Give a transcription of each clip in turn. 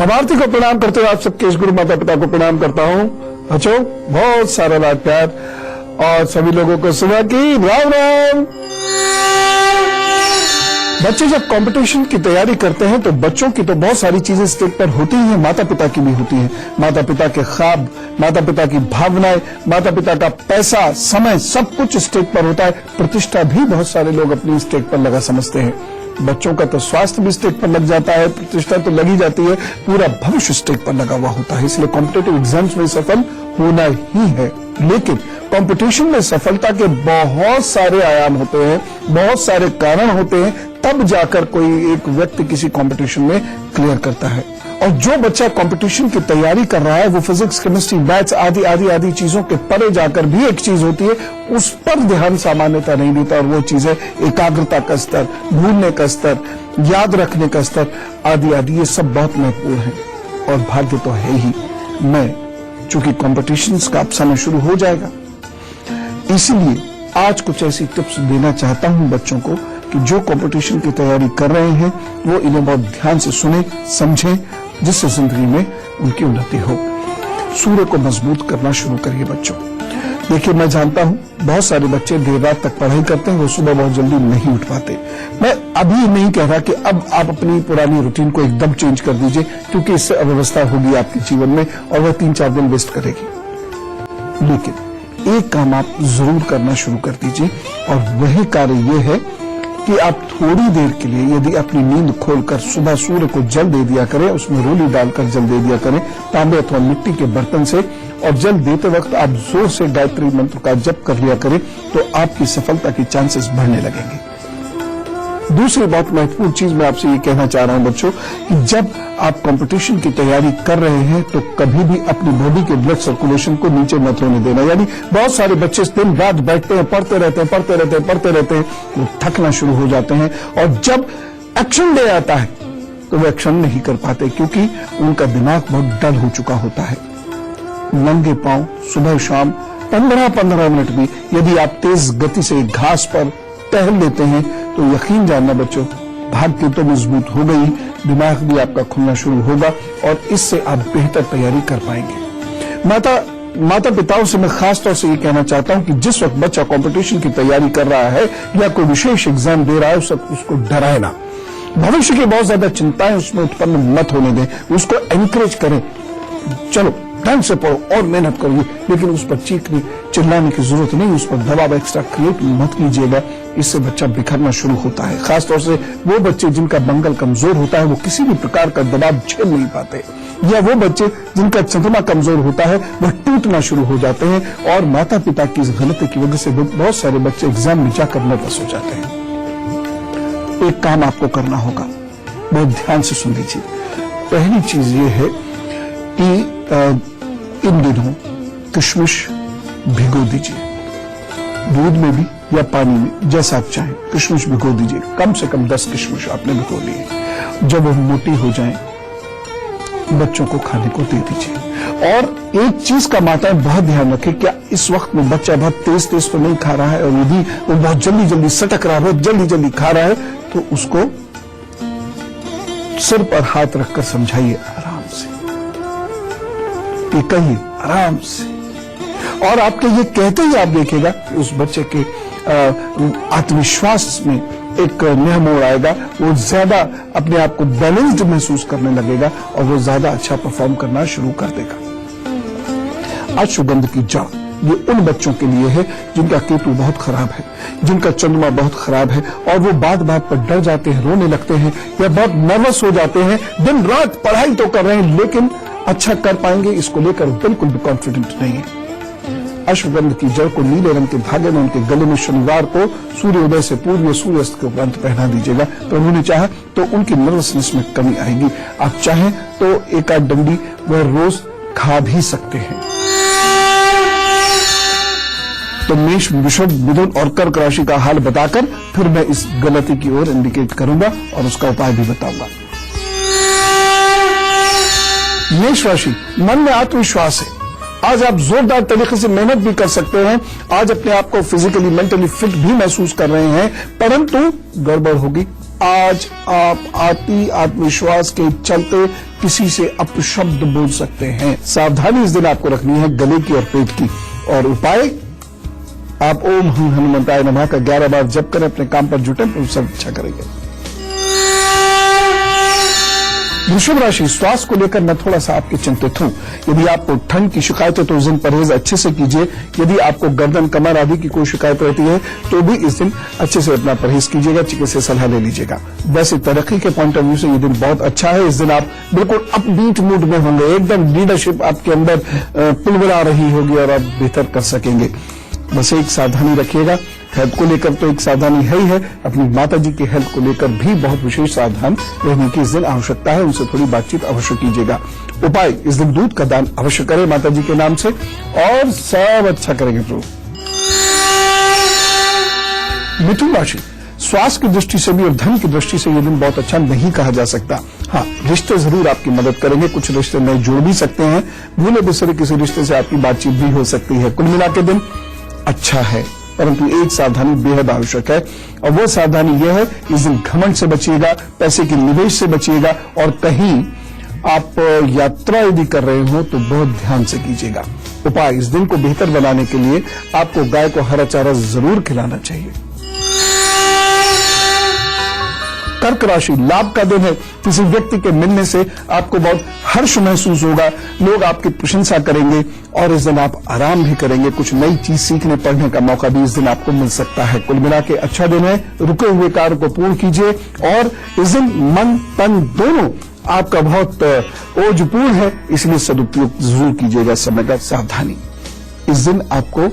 अब आरती को प्रणाम करते हुए आप सबके इस गुरु माता पिता को प्रणाम करता हूं। बच्चों, बहुत सारा लाड प्यार और सभी लोगों को सुबह की राम राम। बच्चे जब कंपटीशन की तैयारी करते हैं तो बच्चों की तो बहुत सारी चीजें स्टेज पर होती हैं, माता पिता की भी होती हैं। माता पिता के ख्वाब, माता पिता की भावनाएं, माता पिता का पैसा, समय, सब कुछ स्टेज पर होता है। प्रतिष्ठा भी बहुत सारे लोग अपनी स्टेज पर लगा समझते हैं। बच्चों का तो स्वास्थ्य भी स्टेज पर लग जाता है, प्रतिष्ठा तो लगी जाती है, पूरा भविष्य स्टेज पर लगा हुआ होता है। इसलिए कॉम्पिटेटिव एग्जाम्स में सफल होना ही है। लेकिन कंपटीशन में सफलता के बहुत सारे आयाम होते हैं, बहुत सारे कारण होते हैं, तब जाकर कोई एक व्यक्ति किसी कंपटीशन में क्लियर करता है। और जो बच्चा कंपटीशन की तैयारी कर रहा है वो फिजिक्स, केमिस्ट्री, मैथ्स आदि आदि आदि चीजों के परे जाकर भी एक चीज होती है, उस पर ध्यान सामान्यता नहीं देता, और वो चीज है एकाग्रता का स्तर, भूलने का स्तर, याद रखने का स्तर आदि आदि। ये सब बहुत महत्वपूर्ण है और भाग्य तो है ही। मैं चूंकि कॉम्पिटिशन्स का अब समय शुरू हो जाएगा, इसलिए आज कुछ ऐसी टिप्स देना चाहता हूं बच्चों को कि जो कंपटीशन की तैयारी कर रहे हैं वो इन्हें बहुत ध्यान से सुने, समझें, जिससे जिंदगी में उनकी उन्नति हो। सूर्य को मजबूत करना शुरू करिए बच्चों। देखिए, मैं जानता हूं बहुत सारे बच्चे देर रात तक पढ़ाई करते हैं, वो सुबह बहुत जल्दी नहीं उठ पाते। मैं अभी नहीं कह रहा कि अब आप अपनी पुरानी रूटीन को एकदम चेंज कर दीजिए, क्योंकि इससे अव्यवस्था होगी आपके जीवन में और वह 3-4 दिन वेस्ट करेगी। लेकिन एक काम आप जरूर करना शुरू कर दीजिए, और वही कार्य ये है कि आप थोड़ी देर के लिए यदि अपनी नींद खोलकर सुबह सूर्य को जल दे दिया करें, उसमें रोली डालकर जल दे दिया करें तांबे अथवा मिट्टी के बर्तन से, और जल देते वक्त आप जोर से गायत्री मंत्र का जप कर लिया करें, तो आपकी सफलता की चांसेस बढ़ने लगेंगे। दूसरी बहुत महत्वपूर्ण चीज मैं आपसे ये कहना चाह रहा हूं बच्चों कि जब आप कंपटीशन की तैयारी कर रहे हैं तो कभी भी अपनी बॉडी के ब्लड सर्कुलेशन को नीचे मत होने देना। यानी बहुत सारे बच्चे दिन रात बैठते हैं, पढ़ते रहते हैं, वो थकना शुरू हो जाते हैं, और जब एक्शन डे आता है तो वो एक्शन नहीं कर पाते, क्योंकि उनका दिमाग बहुत डल हो चुका होता है। नंगे पांव सुबह शाम 15-15 मिनट भी यदि आप तेज गति से घास पर टहल लेते हैं तो यकीन जानना बच्चों, भाग्य तो मजबूत हो गई, दिमाग भी आपका खुलना शुरू होगा और इससे आप बेहतर तैयारी कर पाएंगे। माता पिताओं से मैं खास तौर से ये कहना चाहता हूं कि जिस वक्त बच्चा कंपटीशन की तैयारी कर रहा है या कोई विशेष एग्जाम दे रहा है, उस वक्त उसको डराए ना। भविष्य की बहुत ज्यादा चिंताएं उसमें उत्पन्न मत होने दें, उसको एनकरेज करें। चलो ढंग से पढ़ो और मेहनत करिए, लेकिन उस पर चीखने चिल्लाने की जरूरत नहीं, उस पर दबाव एक्स्ट्रा क्रिएट मत कीजिएगा। इससे बच्चा बिखरना शुरू होता है। खासतौर से वो बच्चे जिनका मंगल कमजोर होता है, वो किसी भी प्रकार का दबाव झेल नहीं पाते, या वो बच्चे जिनका चंद्रमा कमजोर होता है वह टूटना शुरू हो जाते हैं, और माता पिता की इस गलती की वजह से बहुत सारे बच्चे एग्जाम में जाकर नर्वस हो जाते हैं। एक काम आपको करना होगा, बहुत ध्यान से सुन लीजिए। पहली चीज ये है कि इन दिनों किशमिश भिगो दीजिए, दूध में भी या पानी में, जैसा आप चाहें। किशमिश भिगो दीजिए, कम से कम 10 किशमिश आपने भिगो लिए। जब वो मोटी हो जाएं, बच्चों को खाने को दे दीजिए। और एक चीज का माता बहुत ध्यान रखें, क्या इस वक्त में बच्चा बहुत तेज तो नहीं खा रहा है, और यदि वो बहुत जल्दी सटक रहा है, बहुत जल्दी खा रहा है, तो उसको सिर पर हाथ रखकर समझाइए आराम से, ये कहिए आराम से, और आपके ये कहते ही आप देखेगा कि उस बच्चे के आत्मविश्वास में एक नया मोड़ आएगा। वो ज्यादा अपने आप को बैलेंस्ड महसूस करने लगेगा और वो ज्यादा अच्छा परफॉर्म करना शुरू कर देगा। अश्वगंध की जड़ ये उन बच्चों के लिए है जिनका केतु बहुत खराब है, जिनका चंद्रमा बहुत खराब है, और वो बात पर डर जाते हैं, रोने लगते हैं, या बहुत नर्वस हो जाते हैं। दिन रात पढ़ाई तो कर रहे हैं लेकिन अच्छा कर पाएंगे इसको लेकर बिल्कुल भी कॉन्फिडेंट नहीं है। अश्वगंध की जड़ को नीले रंग के धागे में उनके गले में शनिवार को सूर्योदय से पूर्व या सूर्यास्त के उपरांत पहना दीजिएगा। तो उन्होंने चाहा तो उनकी नर्वसनेस में कमी आएगी। आप चाहें तो एक आध डंडी वह रोज खा भी सकते हैं। तो मेष, वृषभ, मिथुन और कर्क राशि का हाल बताकर फिर मैं इस गलती की ओर इंडिकेट करूंगा और उसका उपाय भी बताऊंगा। मेष राशि, मन में आत्मविश्वास है। आज आप जोरदार तरीके से मेहनत भी कर सकते हैं। आज अपने आप को फिजिकली, मेंटली फिट भी महसूस कर रहे हैं, परंतु गड़बड़ होगी, आज आप आत्मविश्वास के चलते किसी से अपशब्द बोल सकते हैं। सावधानी इस दिन आपको रखनी है गले की और पेट की। और उपाय, आप ओम हम हनुमंताय नमः का 11 बार जप करें, अपने काम पर जुटे तो सब अच्छा करेंगे। वृषभ राशि, स्वास्थ्य को लेकर मैं थोड़ा सा आपके चिंतित हूं। यदि आपको ठंड की शिकायत है तो उस दिन परहेज अच्छे से कीजिए। यदि आपको गर्दन कमर आदि की कोई शिकायत रहती है तो भी इस दिन अच्छे से अपना परहेज कीजिएगा, चिकित्सकीय सलाह ले लीजिएगा। वैसे तरक्की के पॉइंट ऑफ व्यू से ये दिन बहुत अच्छा है। इस दिन आप बिल्कुल अपबीट मूड में होंगे, एकदम लीडरशिप आपके अंदर पुलबुला रही होगी और आप बेहतर कर सकेंगे। बस एक सावधानी रखिएगा, हेल्थ को लेकर तो एक सावधानी है ही है, अपनी माता जी की हेल्थ को लेकर भी बहुत विशेष सावधान रहने की इस दिन आवश्यकता है। उनसे थोड़ी बातचीत अवश्य कीजिएगा। उपाय, इस दिन दूध का दान अवश्य करें माता जी के नाम से और सब अच्छा करेंगे प्रभु। मिथुन राशि, स्वास्थ्य की दृष्टि से भी और धन की दृष्टि से यह दिन बहुत अच्छा नहीं कहा जा सकता। हाँ, रिश्ते जरूर आपकी मदद करेंगे, कुछ रिश्ते नए जुड़ भी सकते हैं, भूले बिसरे किसी रिश्ते से आपकी बातचीत भी हो सकती है। कुल मिला के दिन अच्छा है, परंतु एक सावधानी बेहद आवश्यक है और वो सावधानी यह है, इस दिन घमंड से बचिएगा, पैसे के निवेश से बचिएगा और कहीं आप यात्रा यदि कर रहे हो तो बहुत ध्यान से कीजिएगा। उपाय, इस दिन को बेहतर बनाने के लिए आपको गाय को हरा चारा जरूर खिलाना चाहिए। कर्क राशि, लाभ का दिन है। किसी व्यक्ति के मिलने से आपको बहुत हर्ष महसूस होगा, लोग आपकी प्रशंसा करेंगे और इस दिन आप आराम भी करेंगे। कुछ नई चीज सीखने पढ़ने का मौका भी इस दिन आपको मिल सकता है। कुल मिला के अच्छा दिन है। रुके हुए कार्य को पूर्ण कीजिए और इस दिन मन तन दोनों आपका बहुत ओजपूर्ण है, इसलिए सदुपयोग जरूर कीजिएगा समय का। सावधानी, इस दिन आपको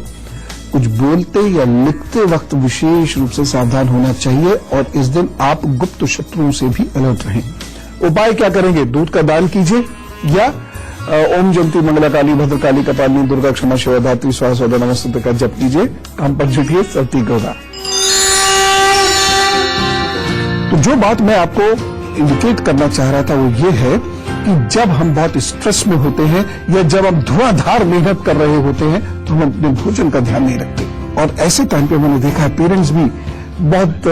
कुछ बोलते या लिखते वक्त विशेष रूप से सावधान होना चाहिए और इस दिन आप गुप्त शत्रुओं से भी अलर्ट रहें। उपाय क्या करेंगे, दूध का दान कीजिए या ओम जयंती मंगला काली भद्रकाली कपालिनी दुर्गा क्षमा शिवा धात्री स्वाहा स्वधा नमस्ते का जप कीजिए, काम पर जुटिए, सब ठीक होगा। तो जो बात मैं आपको इंडिकेट करना चाह रहा था वो ये है कि जब हम बहुत स्ट्रेस में होते हैं या जब हम धुआंधार मेहनत कर रहे होते हैं तो हम अपने भोजन का ध्यान नहीं रखते और ऐसे टाइम पे मैंने देखा है पेरेंट्स भी बहुत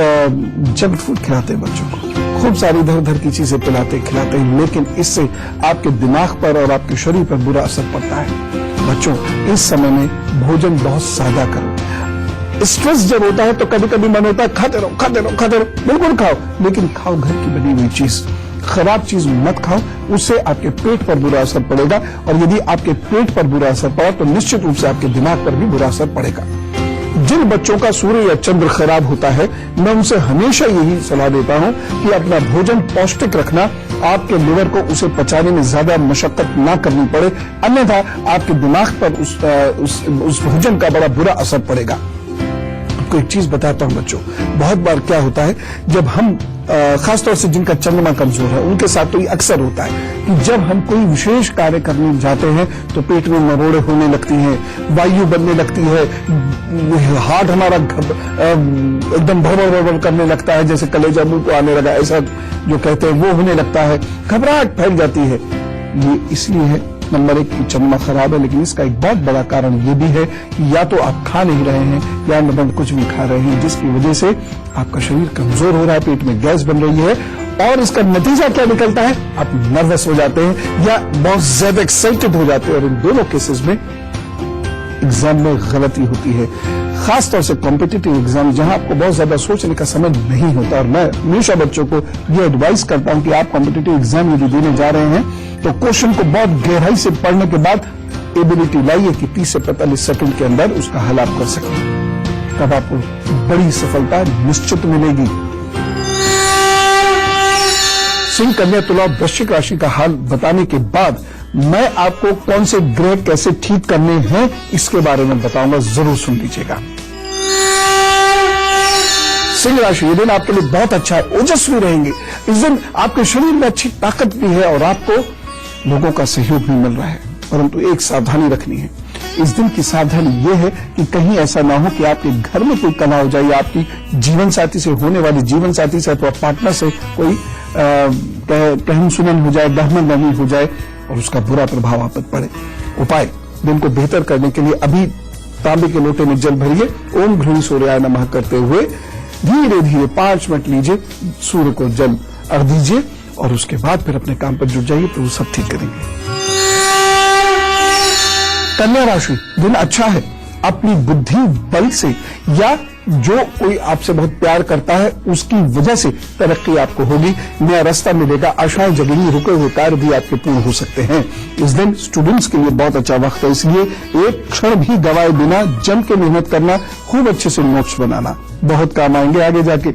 जंक फूड खिलाते हैं बच्चों को, खूब सारी इधर उधर की चीजें खिलाते हैं, लेकिन इससे आपके दिमाग पर और आपके शरीर पर बुरा असर पड़ता है। बच्चों, इस समय में भोजन बहुत सादा करो। स्ट्रेस जब होता है तो कभी कभी मन होता है खाते रहो खाते रहो खाते रहो, बिल्कुल खाओ, लेकिन खाओ घर की बनी हुई चीज, खराब चीज मत खाओ, उससे आपके पेट पर बुरा असर पड़ेगा और यदि आपके पेट पर बुरा असर पड़ा तो निश्चित रूप से आपके दिमाग पर भी बुरा असर पड़ेगा। जिन बच्चों का सूर्य या चंद्र खराब होता है मैं उनसे हमेशा यही सलाह देता हूं कि अपना भोजन पौष्टिक रखना, आपके लिवर को उसे पचाने में ज्यादा मशक्कत ना करनी पड़े, अन्यथा आपके दिमाग पर उस भोजन का बड़ा बुरा असर पड़ेगा। आपको एक चीज बताता हूं बच्चों, बहुत बार क्या होता है जब हम खासतौर से जिनका चंद्रमा कमजोर है उनके साथ तो ये अक्सर होता है कि जब हम कोई विशेष कार्य करने जाते हैं तो पेट में मरोड़े होने लगती हैं, वायु बनने लगती है, हार्ट हमारा एकदम भर करने लगता है, जैसे कलेजा मुंह को आने लगा, ऐसा जो कहते हैं वो होने लगता है, घबराहट फैल जाती है। ये इसलिए है, नंबर एक, चंद्रमा खराब है, लेकिन इसका एक बहुत बड़ा कारण ये भी है कि या तो आप खा नहीं रहे हैं या मतलब कुछ भी खा रहे हैं जिसकी वजह से आपका शरीर कमजोर हो रहा है, पेट में गैस बन रही है और इसका नतीजा क्या निकलता है, आप नर्वस हो जाते हैं या बहुत ज्यादा एक्साइटेड हो जाते हैं और इन दोनों केसेस में एग्जाम में गलती होती है, खासतौर से कॉम्पिटिटिव एग्जाम जहां आपको बहुत ज्यादा सोचने का समय नहीं होता। और मैं हमेशा बच्चों को ये एडवाइस करता हूं कि आप कॉम्पिटिटिव एग्जाम यदि देने जा रहे हैं तो क्वेश्चन को बहुत गहराई से पढ़ने के बाद एबिलिटी लाइए कि 30 से 45 सेकंड के अंदर उसका हल आप कर सकें, तब आपको बड़ी सफलता निश्चित मिलेगी। सिंह, कन्या, तुला, वृश्चिक राशि का हाल बताने के बाद मैं आपको कौन से ग्रह कैसे ठीक करने हैं इसके बारे में बताऊंगा, जरूर सुन लीजिएगा। सिंह राशि, ये दिन आपके लिए बहुत अच्छा है, ओजस्वी रहेंगे। इस दिन आपके शरीर में अच्छी ताकत भी है और आपको लोगों का सहयोग भी मिल रहा है, परंतु एक सावधानी रखनी है। इस दिन की सावधानी ये है कि कहीं ऐसा ना हो कि आपके घर में कोई कलह हो जाए या आपकी जीवन साथी से होने वाली जीवन साथी से अथवा पार्टनर से कोई कहन सुनन हो जाए, बहमन नमी हो जाए और उसका बुरा प्रभाव आप पर पड़े। उपाय, दिन को बेहतर करने के लिए अभी तांबे के लोटे में जल भरिए, ओम ह्रीं सूर्याय नमः करते हुए धीरे धीरे 5 मिनट लीजिए, सूर्य को जल अर्घ दीजिए और उसके बाद फिर अपने काम पर जुट जाइए, तो वो सब ठीक करेंगे। कन्या राशि, दिन अच्छा है। अपनी बुद्धि बल से या जो कोई आपसे बहुत प्यार करता है उसकी वजह से तरक्की आपको होगी, नया रास्ता मिलेगा, आशाएं जगेंगी, रुके हुए कार्य भी आपके पूर्ण हो सकते हैं। इस दिन स्टूडेंट्स के लिए बहुत अच्छा वक्त है, इसलिए एक क्षण भी गवाए बिना जम के मेहनत करना, खूब अच्छे से नोट्स बनाना, बहुत काम आएंगे आगे जाके।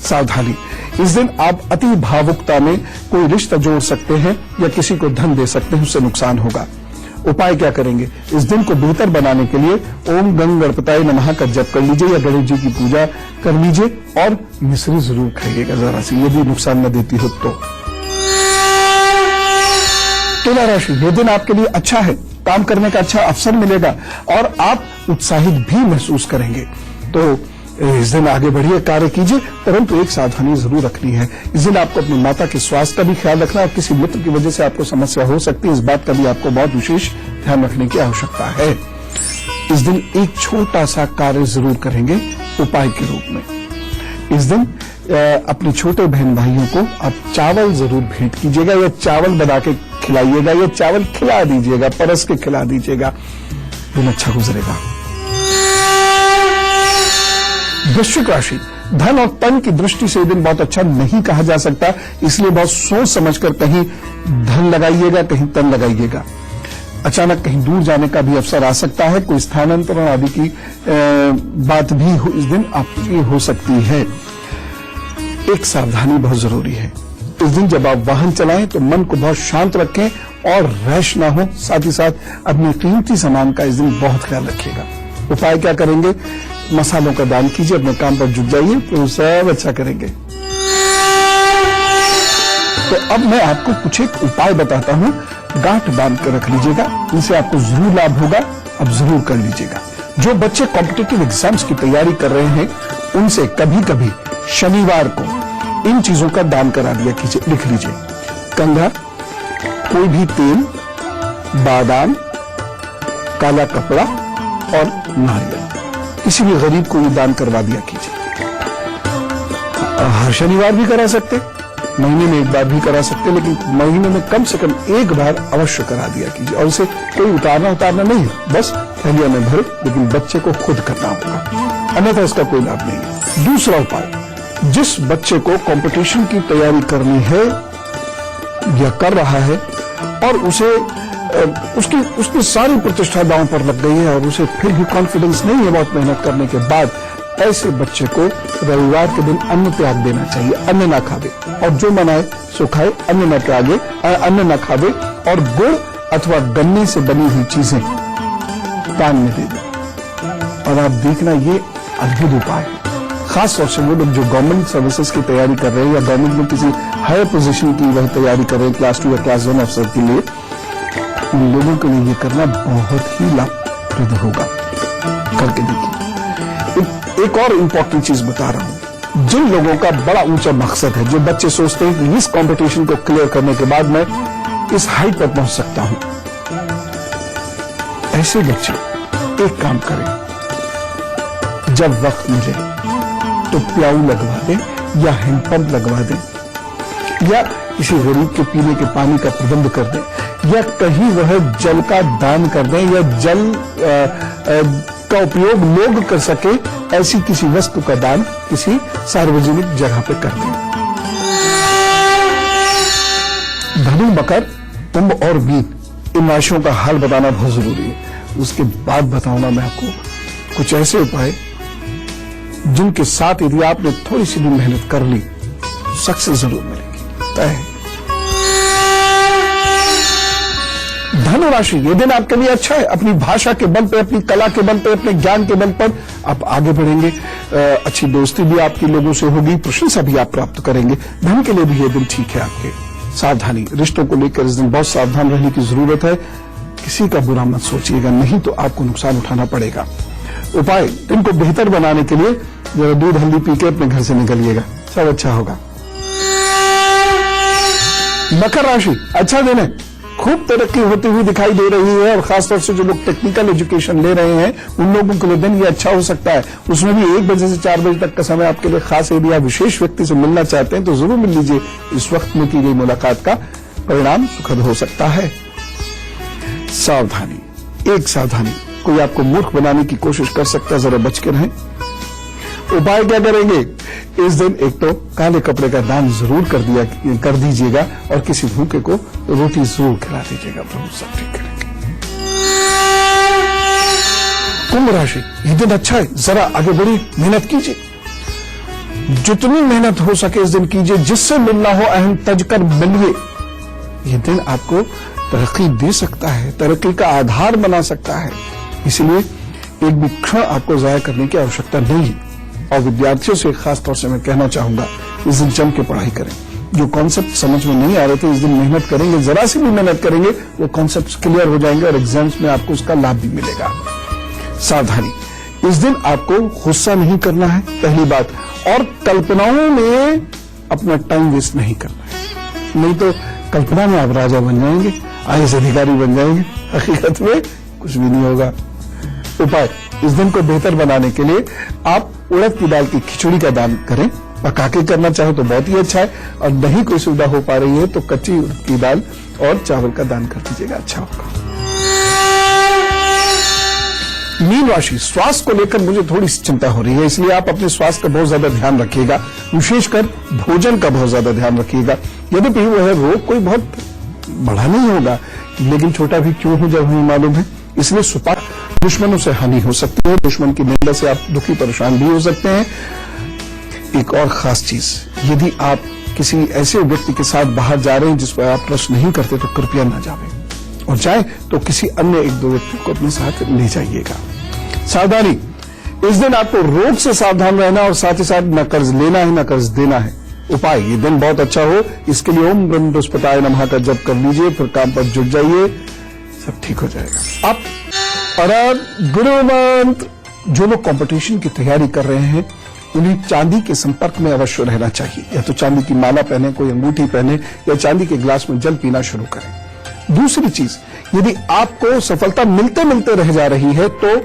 सावधानी, इस दिन आप अति भावुकता में कोई रिश्ता जोड़ सकते हैं या किसी को धन दे सकते हैं, उससे नुकसान होगा। उपाय क्या करेंगे? इस दिन को बेहतर बनाने के लिए ओम गंग गणपताय नमः का जप कर लीजिए या गणेश जी की पूजा कर लीजिए और मिश्री जरूर खाइएगा जरा सी, यदि नुकसान न देती हो तो। तुला राशि, यह दिन आपके लिए अच्छा है, काम करने का अच्छा अवसर मिलेगा और आप उत्साहित भी महसूस करेंगे। तो इस दिन आगे बढ़िए, कार्य कीजिए, परंतु एक सावधानी जरूर रखनी है। इस दिन आपको अपनी माता के स्वास्थ्य का भी ख्याल रखना है और किसी मित्र की वजह से आपको समस्या हो सकती है, इस बात का भी आपको बहुत विशेष ध्यान रखने की आवश्यकता है। इस दिन एक छोटा सा कार्य जरूर करेंगे उपाय के रूप में। इस दिन अपने छोटे बहन भाइयों को आप चावल जरूर भेंट कीजिएगा या चावल बना के खिलाइएगा या चावल खिला दीजिएगा, परस के खिला दीजिएगा, दिन अच्छा गुजरेगा। वृश्चिक राशि, धन और तन की दृष्टि से दिन बहुत अच्छा नहीं कहा जा सकता, इसलिए बहुत सोच समझकर कहीं धन लगाइएगा, कहीं तन लगाइएगा। अचानक कहीं दूर जाने का भी अवसर आ सकता है, कोई स्थानांतरण आदि की बात भी इस दिन आपकी हो सकती है। एक सावधानी बहुत जरूरी है। इस दिन जब आप वाहन चलाएं तो मन को बहुत शांत रखें और रैश ना हो, साथ ही साथ अपने कीमती सामान का इस दिन बहुत ख्याल रखिएगा। उपाय क्या करेंगे? मसालों का दान कीजिए, अपने काम पर जुट जाइए, तो सब अच्छा करेंगे। तो अब मैं आपको कुछ एक उपाय बताता हूं, गांठ बांध कर रख लीजिएगा, इनसे आपको जरूर लाभ होगा, अब जरूर कर लीजिएगा। जो बच्चे कॉम्पिटिटिव एग्जाम्स की तैयारी कर रहे हैं उनसे कभी कभी शनिवार को इन चीजों का दान करा दिया कीजिए। लिख लीजिए, कंघा, कोई भी तेल, बादाम, काला कपड़ा और नारियल, किसी भी गरीब को ये दान करवा दिया कीजिए। हर शनिवार भी करा सकते, महीने में एक बार भी करा सकते, लेकिन महीने में कम से कम एक बार अवश्य करा दिया कीजिए और उसे कोई उतारना नहीं है, बस थैलिया में भरे, लेकिन बच्चे को खुद करना होगा, अन्यथा इसका कोई लाभ नहीं है। दूसरा उपाय, जिस बच्चे को कंपटीशन की तैयारी करनी है या कर रहा है और उसे उसकी सारी प्रतिष्ठा दांव पर लग गई है और उसे फिर भी कॉन्फिडेंस नहीं है बहुत मेहनत करने के बाद, ऐसे बच्चे को रविवार के दिन अन्न त्याग देना चाहिए। अन्न ना खावे और जो मनाए सो खाए, अन्न न त्यागे, अन्न न खावे और गुड़ अथवा गन्ने से बनी हुई चीजें दान में दे दे। और आप देखना, ये अद्भुत उपाय है। खास तौर से वो लोग जो गवर्नमेंट सर्विसेज की तैयारी कर रहे हैं या गवर्नमेंट में किसी हायर पोजीशन की वह तैयारी कर रहे हैं, क्लास 2 या क्लास 1 अफसर के लिए, उन लोगों के लिए ये करना बहुत ही लाभप्रद होगा। करके देखिए। एक और इंपॉर्टेंट चीज बता रहा हूं, जिन लोगों का बड़ा ऊंचा मकसद है, जो बच्चे सोचते हैं कि इस कंपटीशन को क्लियर करने के बाद मैं इस हाइट पर पहुंच सकता हूं, ऐसे बच्चे एक काम करें, जब वक्त मिले तो प्याऊ लगवा दें या हैंडपंप लगवा दें या किसी गरीब के पीने के पानी का प्रबंध कर दें या कहीं वह जल का दान कर दें या जल का उपयोग लोग कर सके ऐसी किसी वस्तु का दान किसी सार्वजनिक जगह पे कर दें। धनु, मकर, कुंभ और मीन, इन राशियों का हाल बताना बहुत जरूरी है। उसके बाद बताऊंगा मैं आपको कुछ ऐसे उपाय जिनके साथ यदि आपने थोड़ी सी भी मेहनत कर ली, सक्सेस जरूर मिलेगी, तय है। धनु राशि, ये दिन आपके लिए अच्छा है। अपनी भाषा के बल पे, अपनी कला के बल पे, अपने ज्ञान के बल पर आप आगे बढ़ेंगे। अच्छी दोस्ती भी आपकी लोगों से होगी, प्रशंसा भी आप प्राप्त करेंगे। धन के लिए भी ये दिन ठीक है आपके। सावधानी, रिश्तों को लेकर इस दिन बहुत सावधान रहने की जरूरत है। किसी का बुरा मत सोचिएगा, नहीं तो आपको नुकसान उठाना पड़ेगा। उपाय, दिन को बेहतर बनाने के लिए जरा दूध हल्दी पी के अपने घर से निकलिएगा, सब अच्छा होगा। मकर राशि, अच्छा दिन है, खूब तरक्की होती हुई दिखाई दे रही है, और खासतौर से जो लोग टेक्निकल एजुकेशन ले रहे हैं उन लोगों के लिए दिन ये अच्छा हो सकता है। उसमें भी 1 बजे से 4 बजे तक का समय आपके लिए खास है। यदि आप विशेष व्यक्ति से मिलना चाहते हैं तो जरूर मिल लीजिए। इस वक्त में की गई मुलाकात का परिणाम सुखद हो सकता है। सावधानी, एक सावधानी, कोई आपको मूर्ख बनाने की कोशिश कर सकता है, जरा बच के रहें। उपाय क्या करेंगे? इस दिन एक तो काले कपड़े का दान जरूर कर दीजिएगा, और किसी भूखे को रोटी जरूर खिला दीजिएगा। प्रभु सब ठीक करेंगे। कुंभ राशि, ये दिन अच्छा है, जरा आगे बढ़ी, मेहनत कीजिए, जितनी मेहनत हो सके इस दिन कीजिए। जिससे मिलना हो अहम तज कर मिलिए। ये दिन आपको तरक्की दे सकता है, तरक्की का आधार बना सकता है। इसलिए एक भी क्षण आपको जाया करने की आवश्यकता नहीं है। और विद्यार्थियों से खास तौर से मैं कहना चाहूंगा, इस दिन जम के पढ़ाई करें। जो कॉन्सेप्ट समझ में नहीं आ रहे थे, इस दिन मेहनत करेंगे, जरा सी भी मेहनत करेंगे, वो कॉन्सेप्ट क्लियर हो जाएंगे और एग्जाम्स में आपको उसका लाभ भी मिलेगा। सावधानी, इस दिन आपको गुस्सा नहीं करना है, पहली बात, और कल्पनाओं में अपना टाइम वेस्ट नहीं करना है। नहीं तो कल्पना में आप राजा बन जाएंगे, IAS अधिकारी बन जाएंगे, हकीकत में कुछ भी नहीं होगा। उपाय, इस दिन को बेहतर बनाने के लिए आप उड़द की दाल की खिचड़ी का दान करें। पका के करना चाहे तो बहुत ही अच्छा है, और नहीं कोई सुविधा हो पा रही है तो कच्ची उड़द की दाल और चावल का दान कर दीजिएगा, अच्छा होगा। मीन राशि, स्वास्थ्य को लेकर मुझे थोड़ी सी चिंता हो रही है, इसलिए आप अपने स्वास्थ्य का बहुत ज्यादा ध्यान रखिएगा, विशेषकर भोजन का बहुत ज्यादा ध्यान रखिएगा। यद्यपि वह रोग कोई बहुत बड़ा नहीं होगा, लेकिन छोटा भी क्यों हो जब हमें मालूम है। इसलिए सुपा दुश्मनों से हानि हो सकती है, दुश्मन की निंदा से आप दुखी परेशान भी हो सकते हैं। एक और खास चीज, यदि आप किसी ऐसे व्यक्ति के साथ बाहर जा रहे हैं जिस पर आप ट्रस्ट नहीं करते तो कृपया ना जाएं, और जाए तो किसी अन्य 1-2 व्यक्ति को अपने साथ ले जाइएगा। सावधानी, इस दिन आपको रोग से सावधान रहना, और साथ ही साथ न कर्ज लेना है न कर्ज देना है। उपाय, ये दिन बहुत अच्छा हो, इसके लिए ओम बृहस्पताय नमः का जप कर लीजिए, फिर काम पर जुट जाइए, सब ठीक हो जाएगा। आप और गुरु मंत्र, जो लोग कंपटीशन की तैयारी कर रहे हैं उन्हें चांदी के संपर्क में अवश्य रहना चाहिए। या तो चांदी की माला पहने, कोई अंगूठी पहने, या चांदी के ग्लास में जल पीना शुरू करें। दूसरी चीज, यदि आपको सफलता मिलते मिलते रह जा रही है तो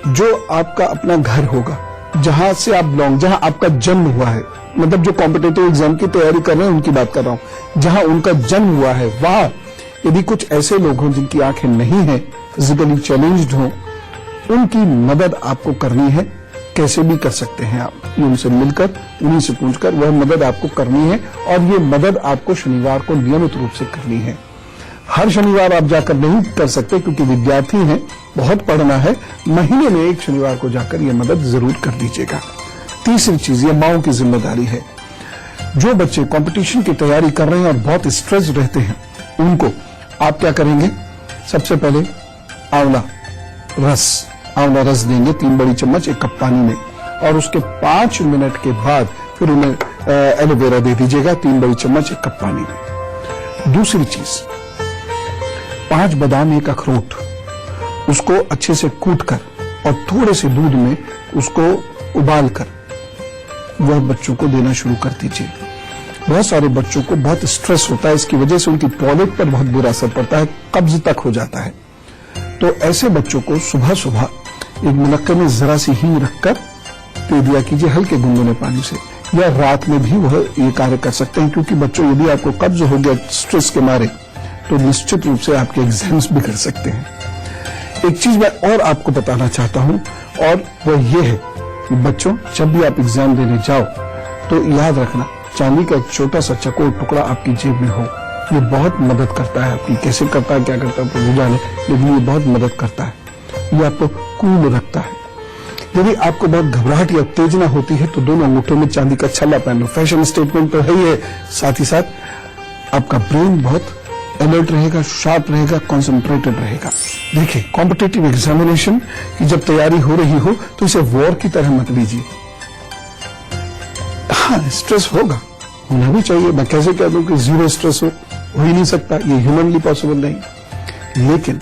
जो आपका अपना घर होगा, जहां से आप बिलोंग, जहां आपका जन्म हुआ है, मतलब जो कॉम्पिटिटिव एग्जाम की तैयारी कर रहे हैं उनकी बात कर रहा हूं, जहां उनका जन्म हुआ है, वहां यदि कुछ ऐसे लोग हों जिनकी आंखें नहीं है, फिजिकली चैलेंज्ड हों, उनकी मदद आपको करनी है। कैसे भी कर सकते हैं आप, उनसे मिलकर, उन्हीं से पूछकर, वह मदद आपको करनी है। और ये मदद आपको शनिवार को नियमित रूप से करनी है। हर शनिवार आप जाकर नहीं कर सकते क्योंकि विद्यार्थी हैं, बहुत पढ़ना है। महीने में एक शनिवार को जाकर यह मदद जरूर कर दीजिएगा। तीसरी चीज, ये माओं की जिम्मेदारी है। जो बच्चे कंपटीशन की तैयारी कर रहे हैं और बहुत स्ट्रेस रहते हैं, उनको आप क्या करेंगे? सबसे पहले आंवला रस देंगे 3 बड़ी चम्मच 1 कप पानी में, और उसके 5 मिनट के बाद फिर उन्हें एलोवेरा दे दीजिएगा 3 बड़ी चम्मच 1 कप पानी में। दूसरी चीज, 5 बादाम 1 अखरोट, उसको अच्छे से कूटकर और थोड़े से दूध में उसको उबालकर वह बच्चों को देना शुरू कर दीजिए। बहुत सारे बच्चों को बहुत स्ट्रेस होता है, इसकी वजह से उनकी टॉयलेट पर बहुत बुरा असर पड़ता है, कब्ज तक हो जाता है। तो ऐसे बच्चों को सुबह सुबह एक मुनक्के में जरा सी हींग रखकर दे दिया कीजिए हल्के गुनगुने पानी से, या रात में भी वह ये कार्य कर सकते हैं। क्योंकि बच्चों, यदि आपको कब्ज हो गया स्ट्रेस के मारे तो निश्चित रूप से आपके एग्जाम्स बिगड़ सकते हैं। एक चीज मैं और आपको बताना चाहता हूं, और वह ये है कि बच्चों, जब भी आप एग्जाम देने जाओ तो याद रखना, चांदी का एक छोटा सा चकोर टुकड़ा आपकी जेब में हो। ये बहुत मदद करता है आपकी। कैसे करता है, क्या करता है प्रभु जाने, लेकिन ये बहुत मदद करता है। ये आपको कूल रखता है। यदि आपको बहुत घबराहट या उत्तेजना होती है तो दोनों अंगूठों में चांदी का छल्ला पहन लो। फैशन स्टेटमेंट तो है ही है, साथ ही साथ आपका ब्रेन बहुत अलर्ट रहेगा, शार्प रहेगा, कॉन्सेंट्रेटेड रहेगा। देखिए, कॉम्पिटिटिव एग्जामिनेशन की जब तैयारी हो रही हो तो इसे वॉर की तरह मत लीजिए। हाँ, स्ट्रेस होगा, होना भी चाहिए। मैं कैसे कह दूं कि 0 स्ट्रेस हो ही नहीं सकता, ये ह्यूमनली पॉसिबल नहीं। लेकिन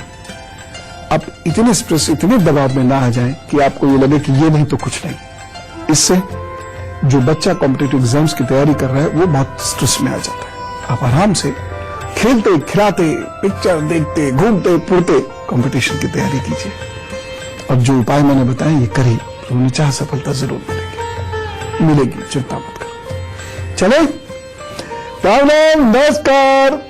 आप इतने स्ट्रेस, इतने दबाव में ना आ जाएं कि आपको ये लगे कि ये नहीं तो कुछ नहीं। इससे जो बच्चा कॉम्पिटिटिव एग्जाम्स की तैयारी कर रहा है वो बहुत स्ट्रेस में आ जाता है। आप आराम से खेलते खिलाते, पिक्चर देखते, घूमते फिरते कंपटीशन की तैयारी कीजिए। और जो उपाय मैंने बताए ये करिए, तो निचाह सफलता जरूर मिलेगी, चिंता मत करो। चले, राम राम, नमस्कार।